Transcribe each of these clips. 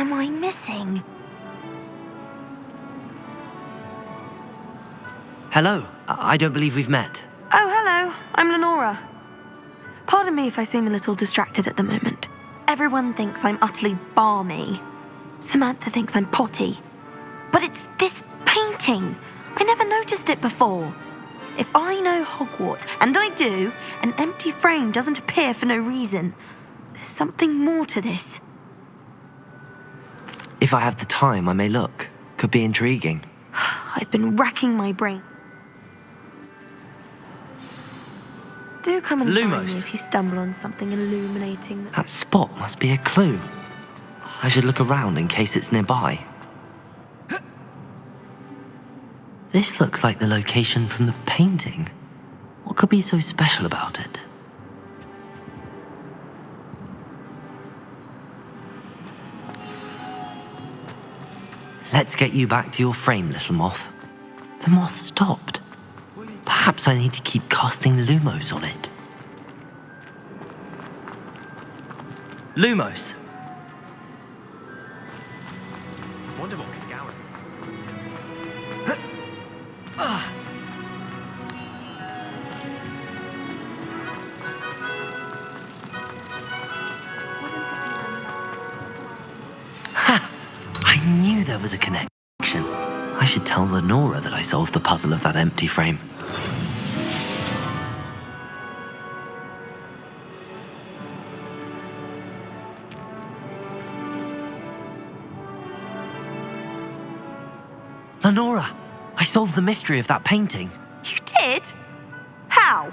am I missing? Hello, I don't believe we've met. Oh, hello. I'm Lenora. Pardon me if I seem a little distracted at the moment. Everyone thinks I'm utterly balmy. Samantha thinks I'm potty. But it's this painting. I never noticed it before. If I know Hogwarts, and I do, an empty frame doesn't appear for no reason. There's something more to this. If I have the time, I may look. Could be intriguing. I've been racking my brain. Do come and find me Lumos. if you stumble on something illuminating. That spot must be a clue. I should look around in case it's nearby. This looks like the location from the painting. What could be so special about it? Let's get you back to your frame, little moth. The moth stopped. Perhaps I need to keep casting Lumos on it. Lumos! Wonder what could go. Ha! I knew there was a connection. I should tell Lenora that I solved the puzzle of that empty frame. Lenora, I solved the mystery of that painting. You did? How?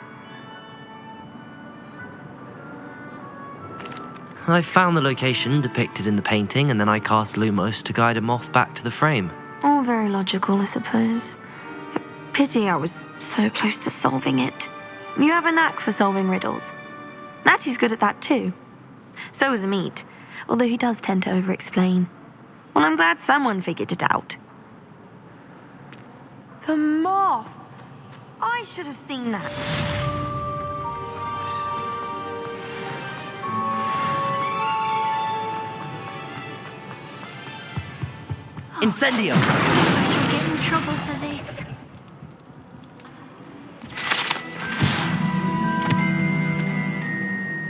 I found the location depicted in the painting, and then I cast Lumos to guide a moth back to the frame. All very logical, I suppose. A pity I was so close to solving it. You have a knack for solving riddles. Natty's good at that too. So is Amit, although he does tend to over-explain. Well, I'm glad someone figured it out. The moth! I should have seen that. Incendio! I'll get in trouble for this.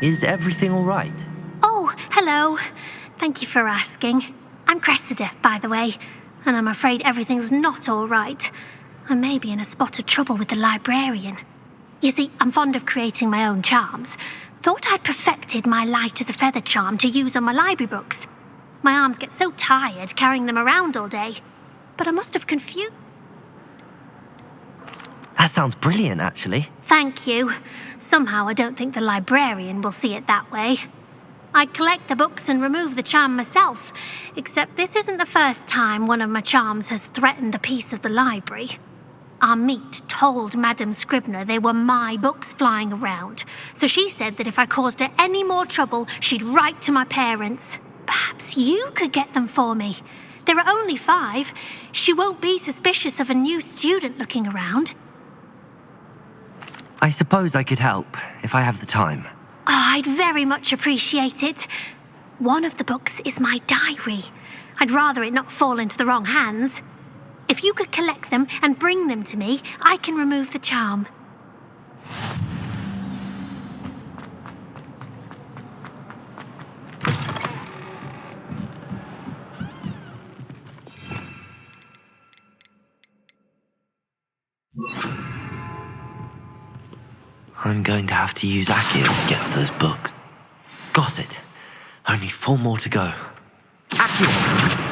Is everything all right? Oh, hello. Thank you for asking. I'm Cressida, by the way, and I'm afraid everything's not all right. I may be in a spot of trouble with the librarian. You see, I'm fond of creating my own charms. Thought I'd perfected my light as a feather charm to use on my library books. My arms get so tired carrying them around all day. But I must have confused... That sounds brilliant, actually. Thank you. Somehow I don't think the librarian will see it that way. I collect the books and remove the charm myself, except this isn't the first time one of my charms has threatened the peace of the library. Amit told Madame Scribner they were my books flying around, so she said that if I caused her any more trouble, she'd write to my parents. Perhaps you could get them for me. There are only 5. She won't be suspicious of a new student looking around. I suppose I could help, if I have the time. Oh, I'd very much appreciate it. One of the books is my diary. I'd rather it not fall into the wrong hands. If you could collect them and bring them to me, I can remove the charm. I'm going to have to use Akio to get those books. Got it. Only 4 more to go. Akio!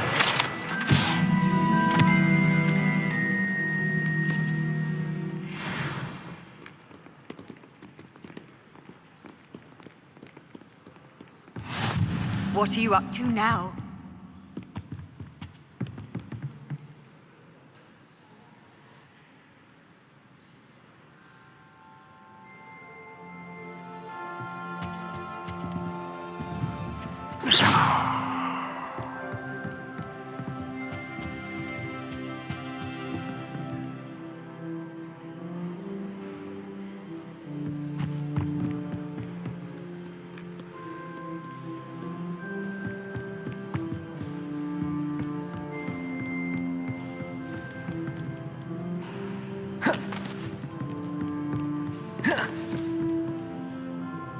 What are you up to now?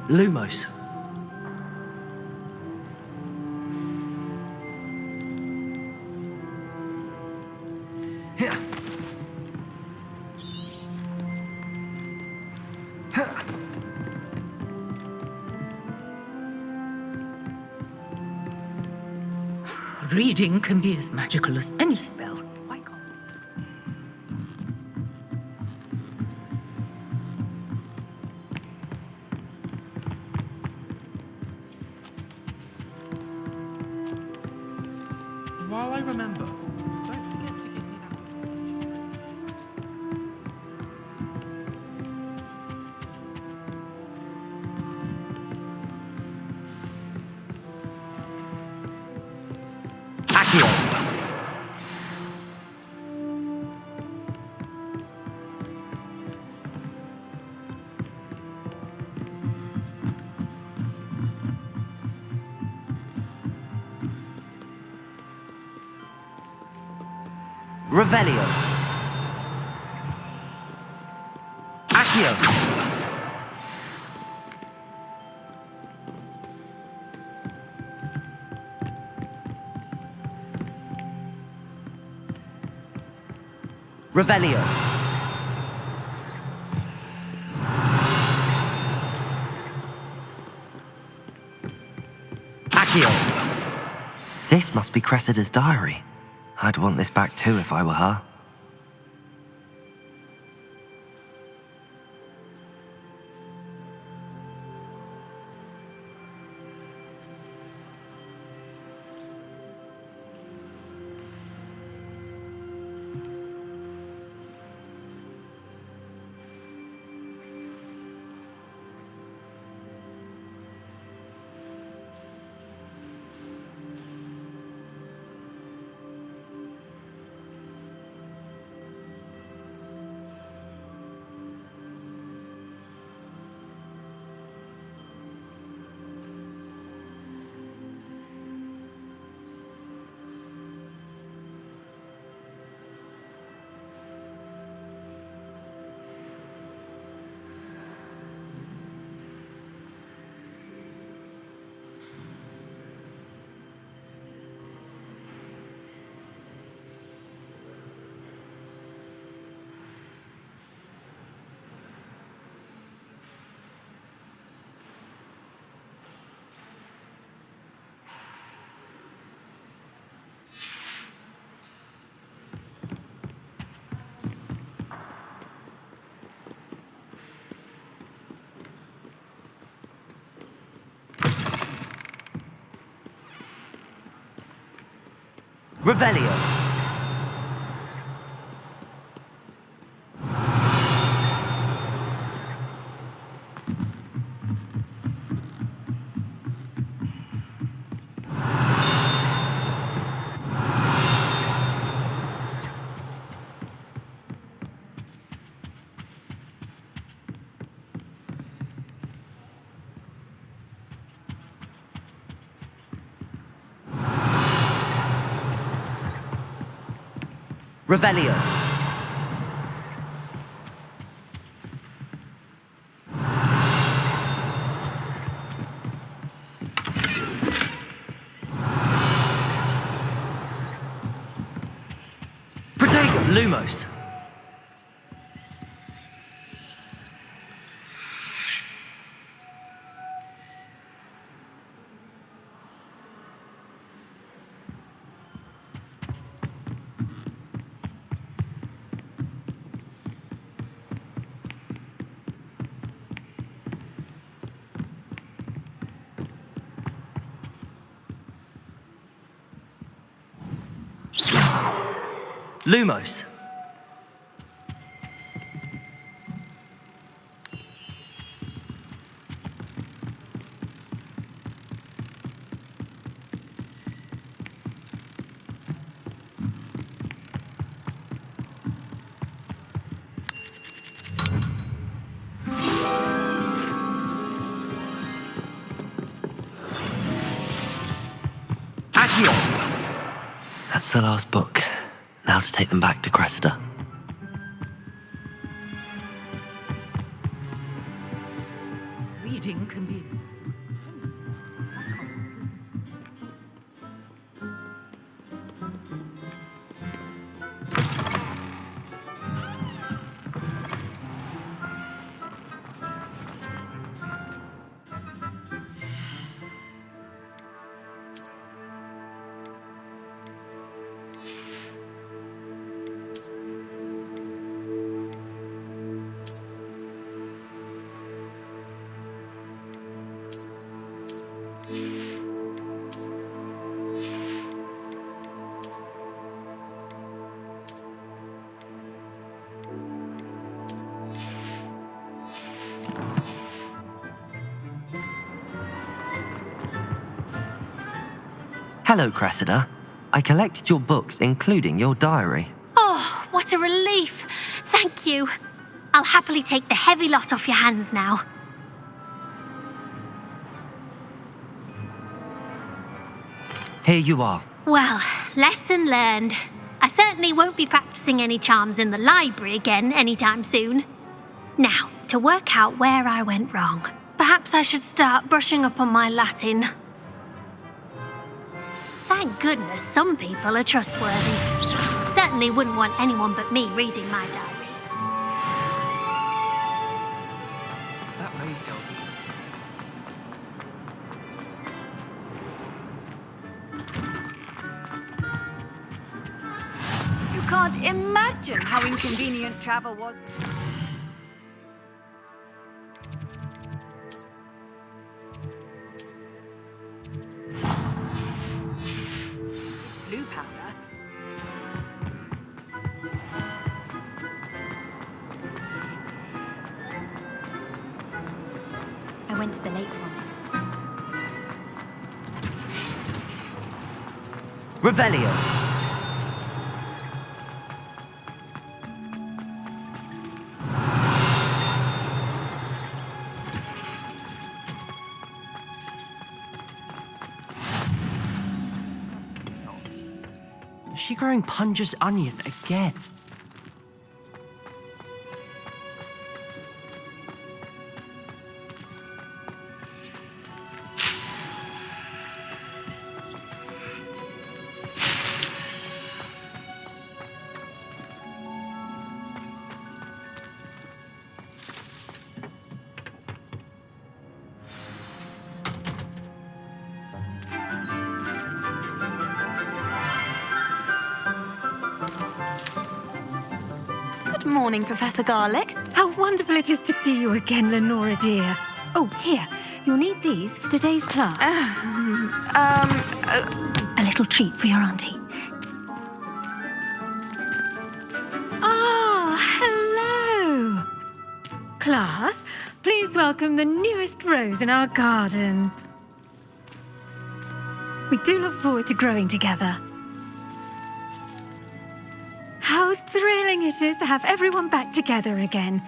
Lumos. Reading can be as magical as any spell. Why can't While I remember, don't forget to give me that. Accio. Revelio. Accio. Revelio. Accio. This must be Cressida's diary. I'd want this back too if I were her. Revelio. Revelio. Protego Lumos. Lumos. Accio. That's the last book. Now to take them back to Cressida. reading can be Hello, Cressida. I collected your books, including your diary. Oh, what a relief. Thank you. I'll happily take the heavy lot off your hands now. Here you are. Well, lesson learned. I certainly won't be practicing any charms in the library again anytime soon. Now, to work out where I went wrong. Perhaps I should start brushing up on my Latin. Thank goodness some people are trustworthy. Certainly wouldn't want anyone but me reading my diary. That raised gold. You can't imagine how inconvenient travel was. Blue powder. I went to the lake one. Revelio. Is she growing Punja's onion again? Good morning, Professor Garlic. How wonderful it is to see you again, Lenora dear. Oh, here, you'll need these for today's class. A little treat for your auntie. Ah, hello. Class, please welcome the newest rose in our garden. We do look forward to growing together. How thrilling it is to have everyone back together again.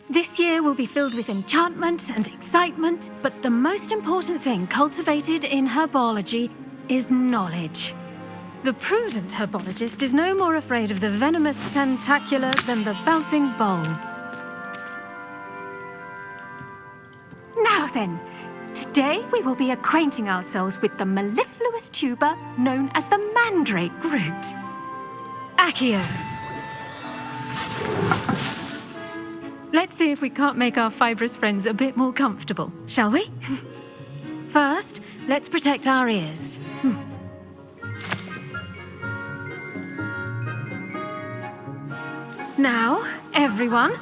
This year will be filled with enchantment and excitement, but the most important thing cultivated in herbology is knowledge. The prudent herbologist is no more afraid of the venomous tentacula than the bouncing bulb. Now then, today we will be acquainting ourselves with the mellifluous tuber known as the mandrake root. Accio. Let's see if we can't make our fibrous friends a bit more comfortable, shall we? First, let's protect our ears. Now, everyone,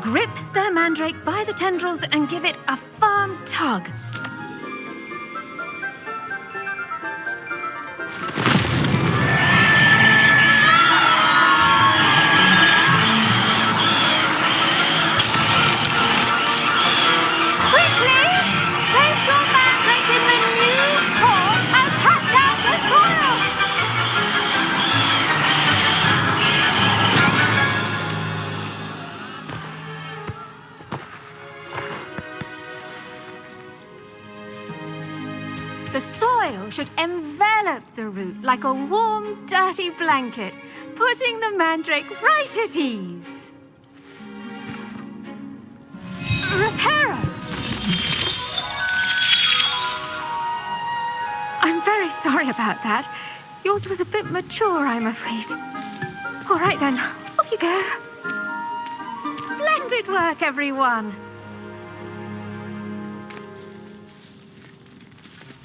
grip their mandrake by the tendrils and give it a firm tug. The soil should envelop the root like a warm, dirty blanket, putting the mandrake right at ease. Reparo! I'm very sorry about that. Yours was a bit mature, I'm afraid. All right then, off you go. Splendid work, everyone.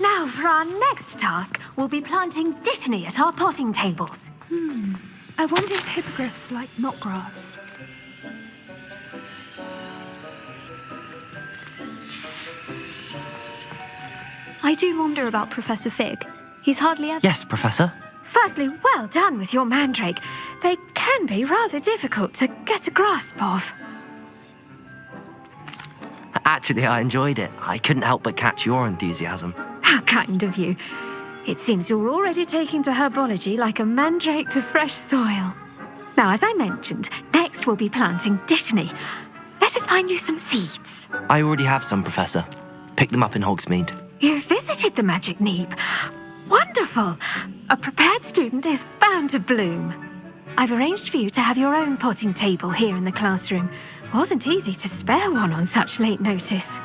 Now, for our next task, we'll be planting dittany at our potting tables. I wonder if hippogriffs like knotgrass. I do wonder about Professor Fig. He's hardly ever... Yes, Professor. Firstly, well done with your mandrake. They can be rather difficult to get a grasp of. Actually, I enjoyed it. I couldn't help but catch your enthusiasm. How kind of you. It seems you're already taking to herbology like a mandrake to fresh soil. Now, as I mentioned, next we'll be planting dittany. Let us find you some seeds. I already have some, Professor. Picked them up in Hogsmeade. You visited the Magic Neep. Wonderful! A prepared student is bound to bloom. I've arranged for you to have your own potting table here in the classroom. Wasn't easy to spare one on such late notice.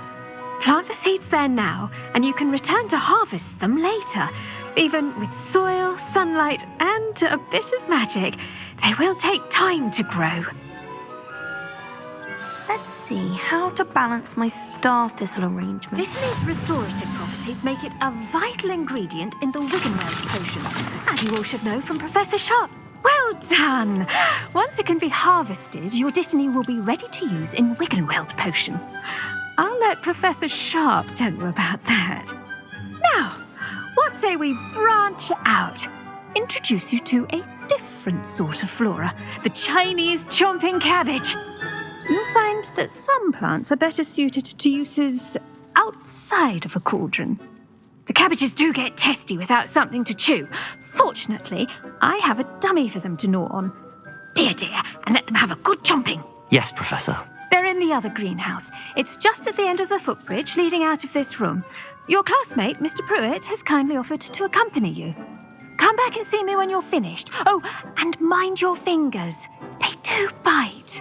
Plant the seeds there now, and you can return to harvest them later. Even with soil, sunlight, and a bit of magic, they will take time to grow. Let's see how to balance my star thistle arrangement. Dittany's restorative properties make it a vital ingredient in the Wiggenweld potion, as you all should know from Professor Sharp. Well done! Once it can be harvested, your Dittany will be ready to use in Wiggenweld potion. I'll let Professor Sharp tell you about that. Now, what say we branch out? Introduce you to a different sort of flora, the Chinese chomping cabbage. You'll find that some plants are better suited to uses outside of a cauldron. The cabbages do get testy without something to chew. Fortunately, I have a dummy for them to gnaw on. Be a dear and let them have a good chomping. Yes, Professor. They're in the other greenhouse. It's just at the end of the footbridge leading out of this room. Your classmate, Mr. Pruitt, has kindly offered to accompany you. Come back and see me when you're finished. Oh, and mind your fingers. They do bite.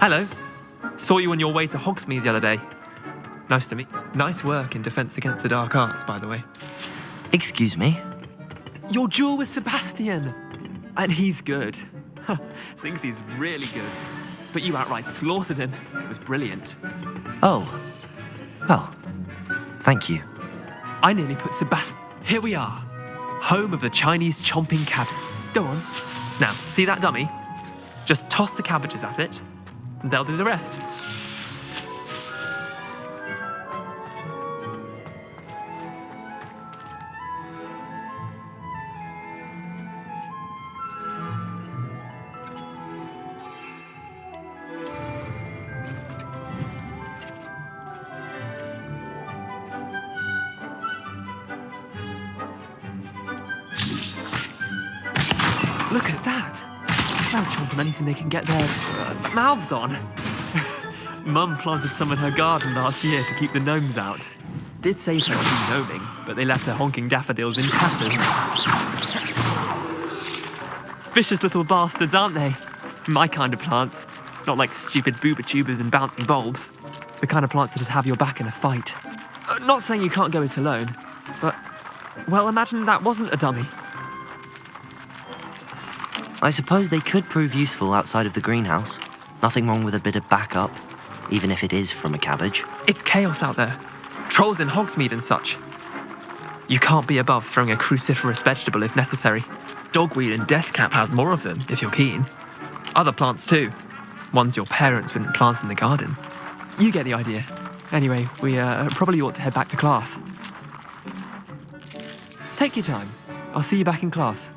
Hello. Saw you on your way to Hogsmeade the other day. Nice to meet you. Nice work in Defense Against the Dark Arts, by the way. Excuse me? Your duel with Sebastian. And he's good. Thinks he's really good. But you outright slaughtered him. It was brilliant. Oh. Well, thank you. I nearly put Sebastian... Here we are. Home of the Chinese chomping cabbage. Go on. Now, see that dummy? Just toss the cabbages at it, and they'll do the rest. Look at that! They'll chomp on anything they can get their mouths on. Mum planted some in her garden last year to keep the gnomes out. Did save her from gnoming, but they left her honking daffodils in tatters. Vicious little bastards, aren't they? My kind of plants. Not like stupid booba tubers and bouncing bulbs. The kind of plants that'd have your back in a fight. Not saying you can't go it alone, but, well, imagine that wasn't a dummy. I suppose they could prove useful outside of the greenhouse. Nothing wrong with a bit of backup, even if it is from a cabbage. It's chaos out there. Trolls in Hogsmeade and such. You can't be above throwing a cruciferous vegetable if necessary. Dogweed and deathcap has more of them, if you're keen. Other plants too. Ones your parents wouldn't plant in the garden. You get the idea. Anyway, we probably ought to head back to class. Take your time. I'll see you back in class.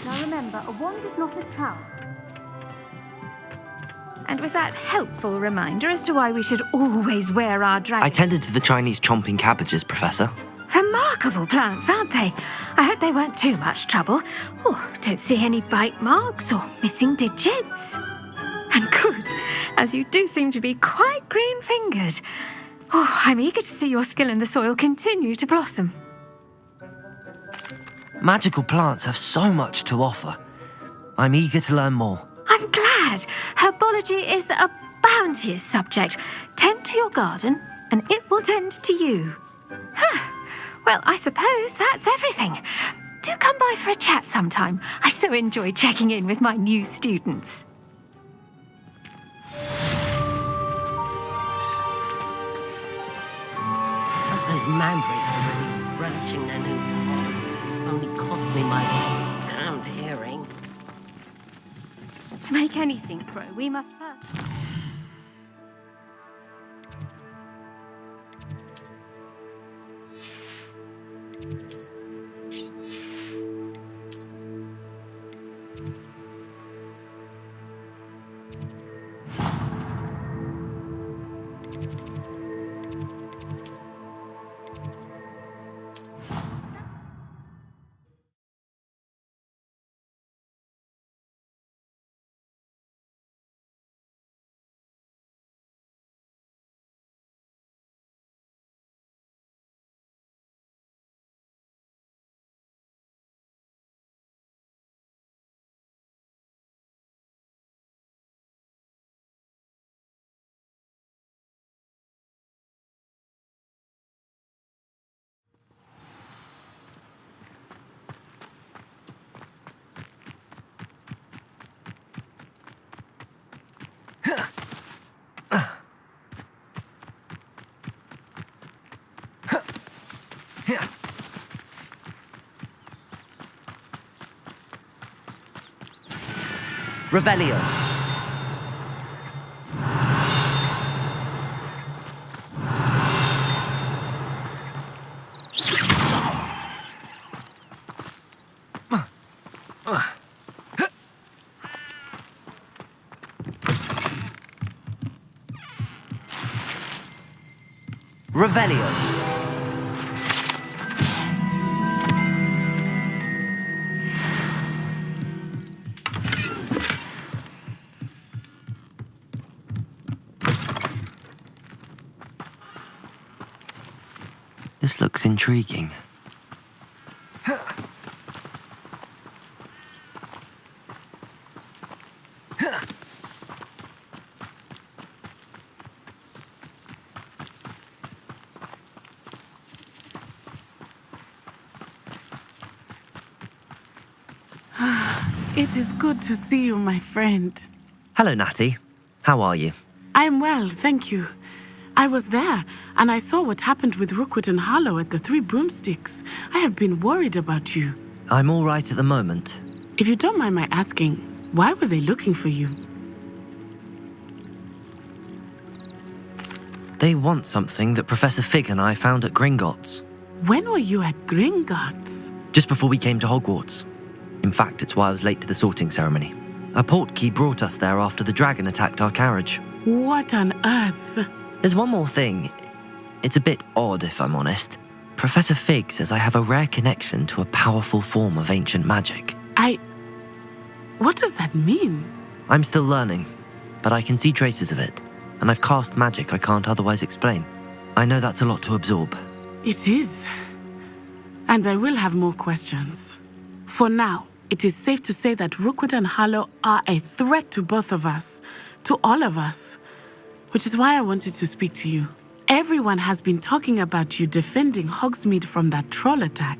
Now remember, a wand is not a tower. And with that helpful reminder as to why we should always wear our dragon... I tended to the Chinese chomping cabbages, Professor. Remarkable plants, aren't they? I hope they weren't too much trouble. Oh, don't see any bite marks or missing digits. And good, as you do seem to be quite green-fingered. Oh, I'm eager to see your skill in the soil continue to blossom. Magical plants have so much to offer. I'm eager to learn more. I'm glad. Herbology is a bounteous subject. Tend to your garden, and it will tend to you. Well, I suppose that's everything. Do come by for a chat sometime. I so enjoy checking in with my new students. These mandrakes are really relishing their new plot. Only cost me my damned hearing. To make anything grow, we must first... Revelio. Revelio. This looks intriguing. It is good to see you, my friend. Hello, Natty. How are you? I'm well, thank you. I was there, and I saw what happened with Rookwood and Harlow at the Three Broomsticks. I have been worried about you. I'm all right at the moment. If you don't mind my asking, why were they looking for you? They want something that Professor Fig and I found at Gringotts. When were you at Gringotts? Just before we came to Hogwarts. In fact, it's why I was late to the sorting ceremony. A portkey brought us there after the dragon attacked our carriage. What on earth? There's one more thing. It's a bit odd, if I'm honest. Professor Fig says I have a rare connection to a powerful form of ancient magic. What does that mean? I'm still learning, but I can see traces of it, and I've cast magic I can't otherwise explain. I know that's a lot to absorb. It is. And I will have more questions. For now, it is safe to say that Rookwood and Harlow are a threat to both of us, to all of us, which is why I wanted to speak to you. Everyone has been talking about you defending Hogsmeade from that troll attack.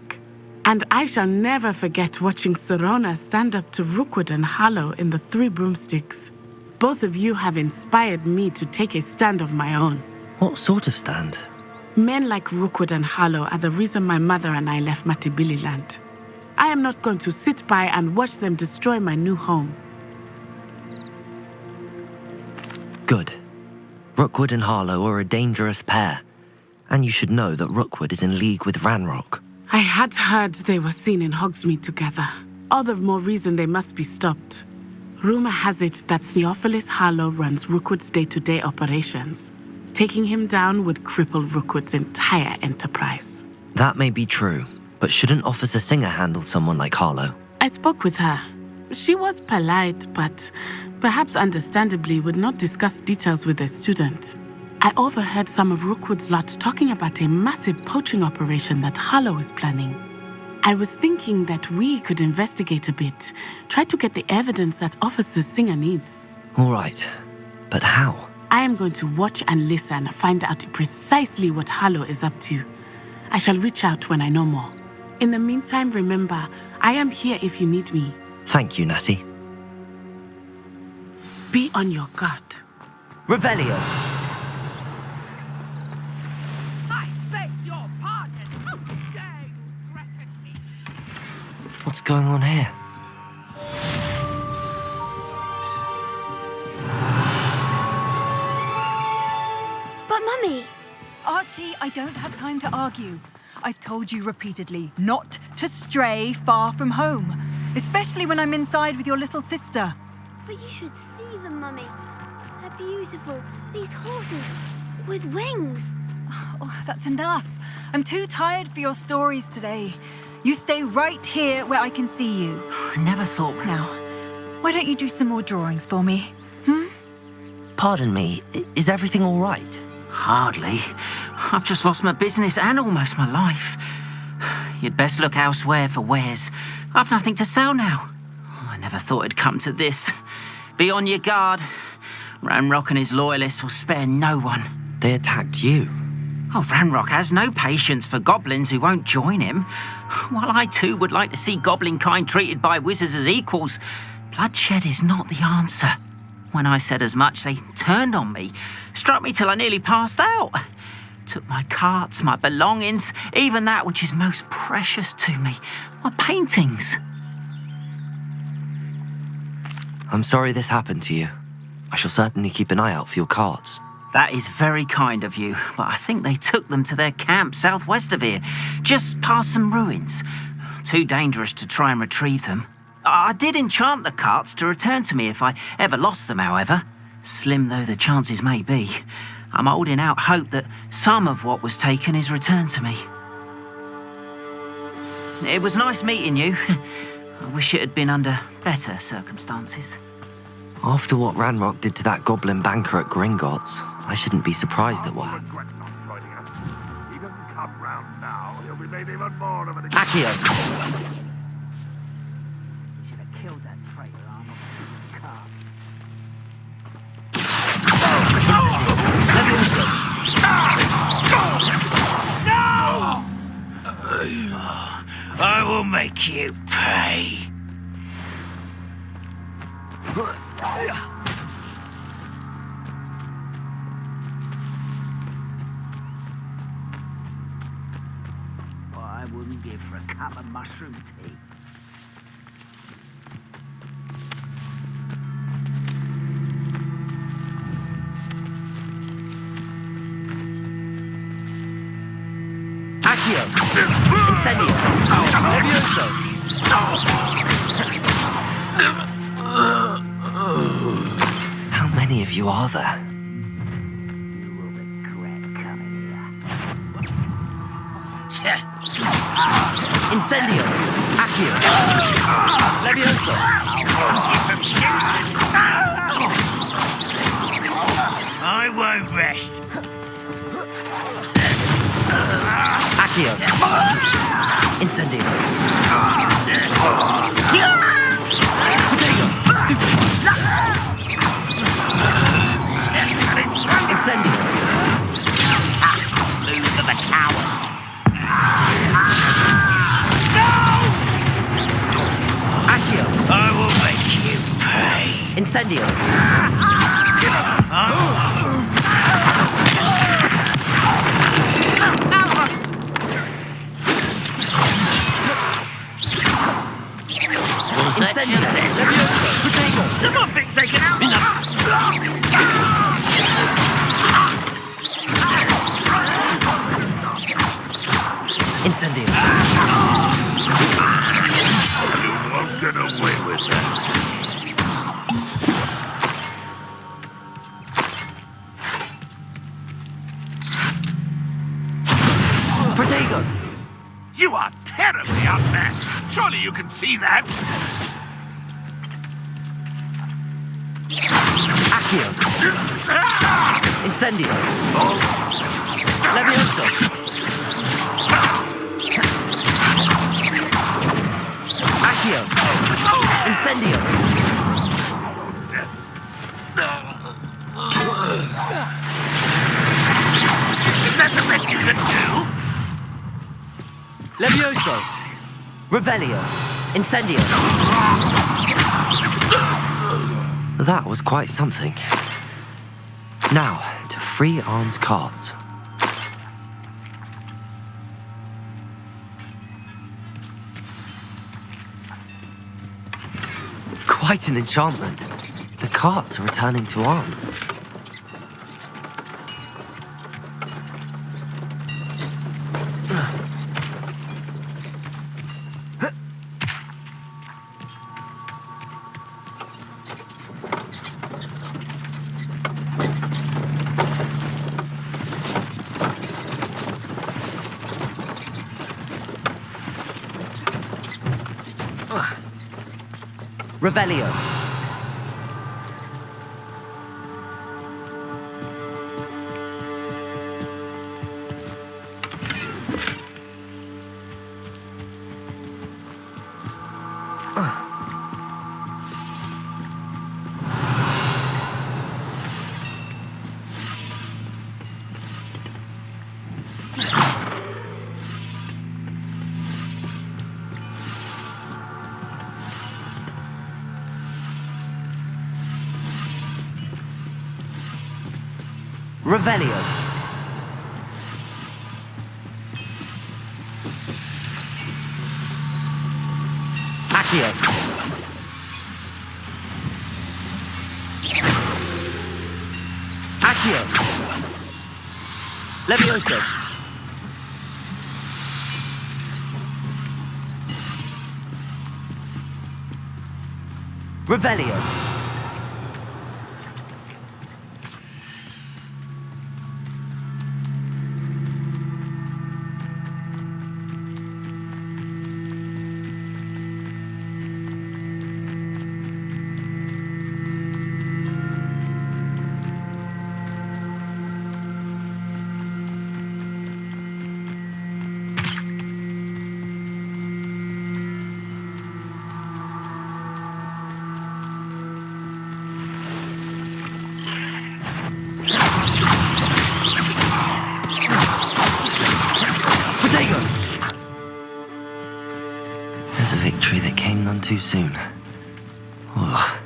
And I shall never forget watching Serona stand up to Rookwood and Harlow in the Three Broomsticks. Both of you have inspired me to take a stand of my own. What sort of stand? Men like Rookwood and Harlow are the reason my mother and I left Matabeleland. I am not going to sit by and watch them destroy my new home. Good. Rookwood and Harlow are a dangerous pair, and you should know that Rookwood is in league with Ranrock. I had heard they were seen in Hogsmeade together. All the more reason they must be stopped. Rumor has it that Theophilus Harlow runs Rookwood's day-to-day operations. Taking him down would cripple Rookwood's entire enterprise. That may be true, but shouldn't Officer Singer handle someone like Harlow? I spoke with her. She was polite, but perhaps understandably would not discuss details with a student. I overheard some of Rookwood's lot talking about a massive poaching operation that Harlow is planning. I was thinking that we could investigate a bit, try to get the evidence that Officer Singer needs. All right, but how? I am going to watch and listen, find out precisely what Harlow is up to. I shall reach out when I know more. In the meantime, remember, I am here if you need me. Thank you, Natty. Be on your guard. Revelio! I beg your What's going on here? But Mummy... Archie, I don't have time to argue. I've told you repeatedly not to stray far from home, especially when I'm inside with your little sister. But you should see them, Mummy. They're beautiful. These horses with wings. Oh, that's enough. I'm too tired for your stories today. You stay right here where I can see you. I never thought... Now, why don't you do some more drawings for me? Pardon me, is everything all right? Hardly. I've just lost my business and almost my life. You'd best look elsewhere for wares. I've nothing to sell now. I never thought it'd come to this. Be on your guard. Ranrock and his loyalists will spare no one. They attacked you? Oh, Ranrock has no patience for goblins who won't join him. While I too would like to see goblin kind treated by wizards as equals, bloodshed is not the answer. When I said as much, they turned on me, struck me till I nearly passed out. Took my carts, my belongings, even that which is most precious to me, my paintings. I'm sorry this happened to you. I shall certainly keep an eye out for your carts. That is very kind of you, but I think they took them to their camp southwest of here, just past some ruins. Too dangerous to try and retrieve them. I did enchant the carts to return to me if I ever lost them, however. Slim though the chances may be, I'm holding out hope that some of what was taken is returned to me. It was nice meeting you. I wish it had been under better circumstances. After what Ranrock did to that goblin banker at Gringotts, I shouldn't be surprised at what happened. Accio! I will make you pay. I wouldn't give for a cup of mushroom tea. Accio! Incendio! Levioso! How many of you are there? Incendio! Accio! Levioso! I won't rest. Accio! Incendio! Incendio! Lose to the coward. Accio! I will make you pay. Incendio! Incendio! Levioso! Protego! Someone fix taken out. Incendio! You won't get away with that. Protego! You are terribly outmatched. Surely you can see that. Accio! Incendio! Levioso! Accio! Incendio! Is that the best you can do? Levioso! Revelio! Incendio! That was quite something. Now, to free Arn's cards. Quite an enchantment. The carts are returning to Arn. Revelio. Revelio. Accio. Accio. Levioso. Revelio. There's a victory that came none too soon. Ugh.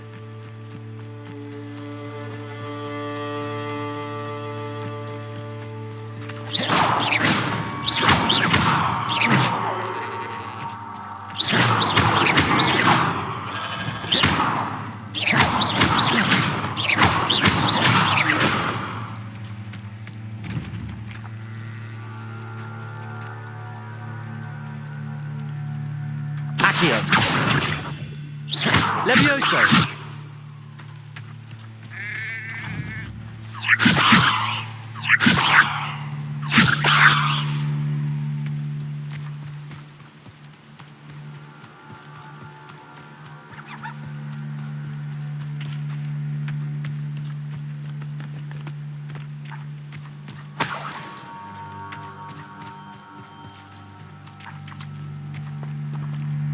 Accio. Levioso.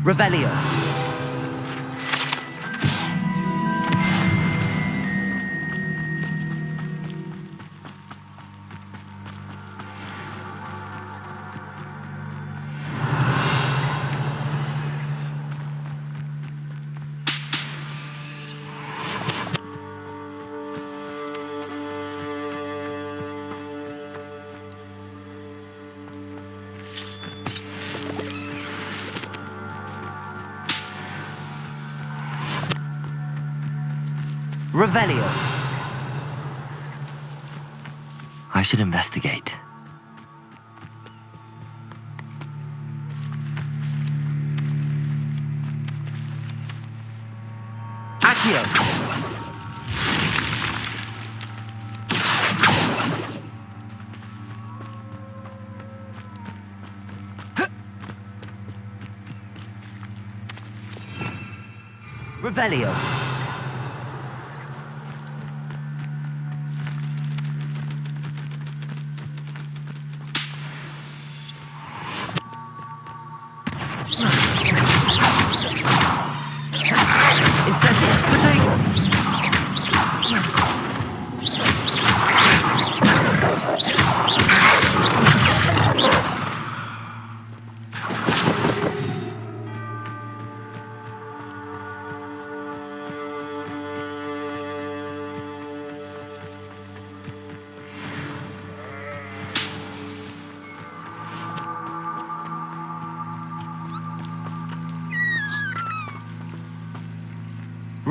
Revelio. Revelio. I should investigate. Accio. Revelio. Incendio. Potato.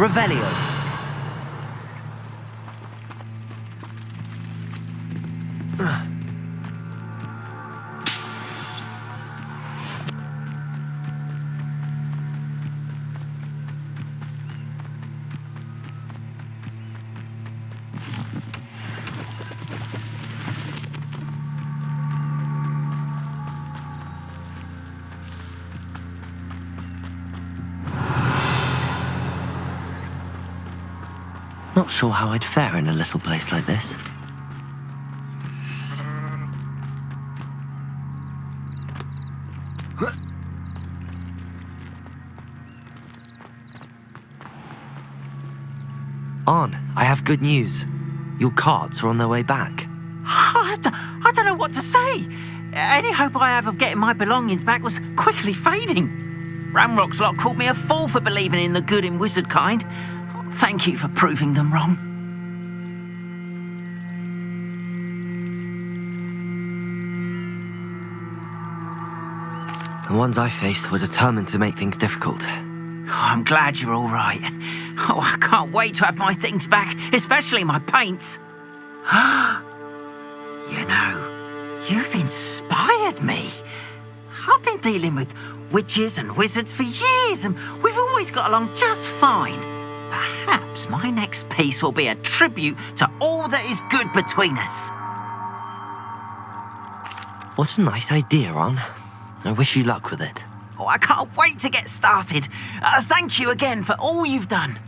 Revelio. Not sure how I'd fare in a little place like this. Arn, I have good news. Your carts are on their way back. I don't know what to say. Any hope I have of getting my belongings back was quickly fading. Ramrock's lot called me a fool for believing in the good in wizard kind. Thank you for proving them wrong. The ones I faced were determined to make things difficult. Oh, I'm glad you're all right. Oh, I can't wait to have my things back, especially my paints. You know, you've inspired me. I've been dealing with witches and wizards for years, and we've always got along just fine. Perhaps my next piece will be a tribute to all that is good between us. What a nice idea, Arn. I wish you luck with it. Oh, I can't wait to get started. Thank you again for all you've done.